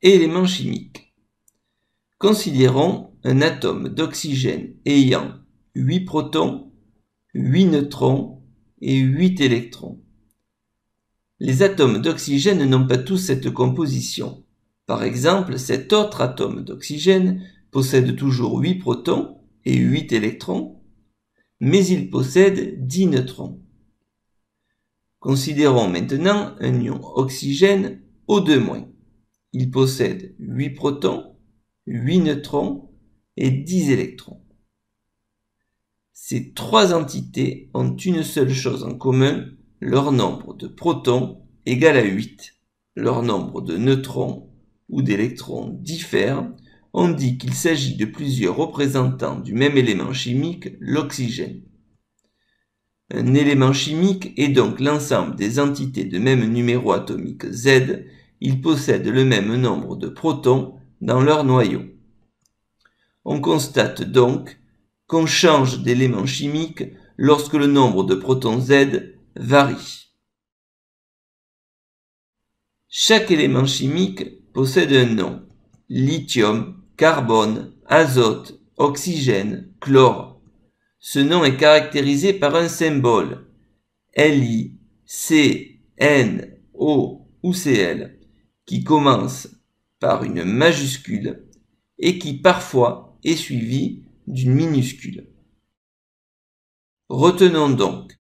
Éléments chimiques. Considérons un atome d'oxygène ayant 8 protons, 8 neutrons et 8 électrons. Les atomes d'oxygène n'ont pas tous cette composition. Par exemple, cet autre atome d'oxygène possède toujours 8 protons et 8 électrons, mais il possède 10 neutrons. Considérons maintenant un ion oxygène O2-. Il possède 8 protons, 8 neutrons et 10 électrons. Ces trois entités ont une seule chose en commun, leur nombre de protons égal à 8. Leur nombre de neutrons ou d'électrons diffère. On dit qu'il s'agit de plusieurs représentants du même élément chimique, l'oxygène. Un élément chimique est donc l'ensemble des entités de même numéro atomique Z. Ils possèdent le même nombre de protons dans leur noyau. On constate donc qu'on change d'élément chimique lorsque le nombre de protons Z varie. Chaque élément chimique possède un nom: lithium, carbone, azote, oxygène, chlore. Ce nom est caractérisé par un symbole Li, C, N, O ou Cl qui commence par une majuscule et qui parfois est suivi d'une minuscule. Retenons donc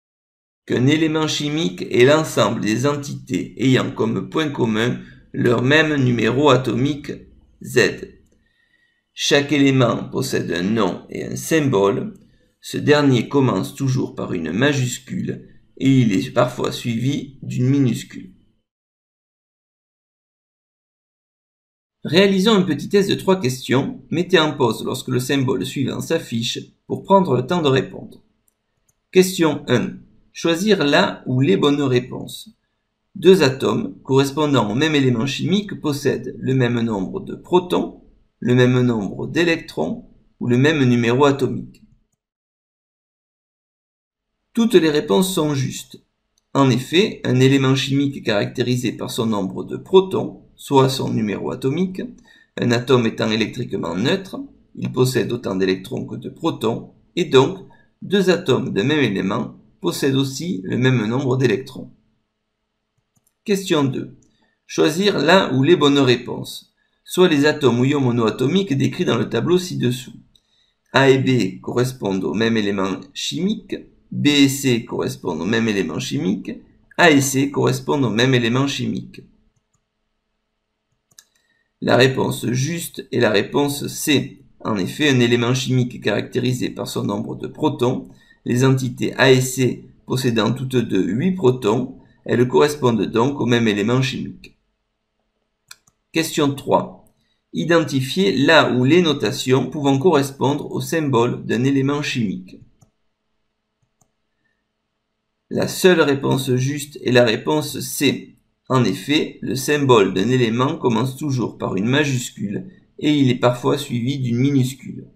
qu'un élément chimique est l'ensemble des entités ayant comme point commun leur même numéro atomique Z. Chaque élément possède un nom et un symbole. Ce dernier commence toujours par une majuscule et il est parfois suivi d'une minuscule. Réalisons un petit test de 3 questions. Mettez en pause lorsque le symbole suivant s'affiche pour prendre le temps de répondre. Question 1. Choisir la ou les bonnes réponses. Deux atomes correspondant au même élément chimique possèdent le même nombre de protons, le même nombre d'électrons ou le même numéro atomique. Toutes les réponses sont justes. En effet, un élément chimique est caractérisé par son nombre de protons, soit son numéro atomique. Un atome étant électriquement neutre, il possède autant d'électrons que de protons, et donc deux atomes d'un même élément possèdent aussi le même nombre d'électrons. Question 2. Choisir la ou les bonnes réponses, soit les atomes ou ions monoatomiques décrits dans le tableau ci-dessous. A et B correspondent au même élément chimique, B et C correspondent au même élément chimique, A et C correspondent au même élément chimique. La réponse juste est la réponse C. En effet, un élément chimique est caractérisé par son nombre de protons. Les entités A et C possédant toutes deux 8 protons, elles correspondent donc au même élément chimique. Question 3. Identifiez la ou les notations pouvant correspondre au symbole d'un élément chimique. La seule réponse juste est la réponse C. En effet, le symbole d'un élément commence toujours par une majuscule et il est parfois suivi d'une minuscule.